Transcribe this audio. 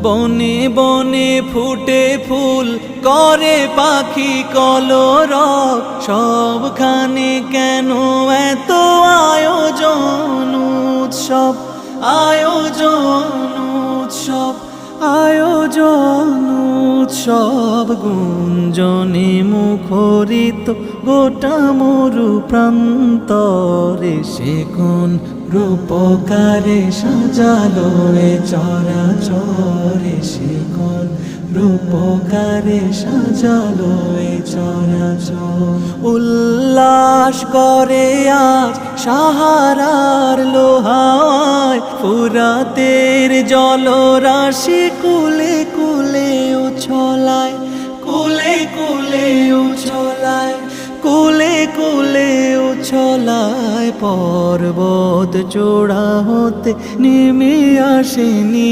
বনে বনে ফুটে ফুল করে পাখি কলরব, সবখানে কেন এত আয়োজন উৎসব, আয়োজন উৎসব, আয়োজন উৎসব। গুঞ্জনে মুখরিত গোটা মরু প্রান্তরে, সে কোন রূপকারে সাজালো এ চরাচরে, সে কোন রূপকারে সাজালো এ চরাচর। উল্লাস করে আজ সাহারার লোহায়, ফুরাতের জলরাশি কুলে কুলে উছলায়, কুলে কুলে উছলায়, কুলে কুলে উছলায়। পর্বত চূড়া হতে নেমে আসেনি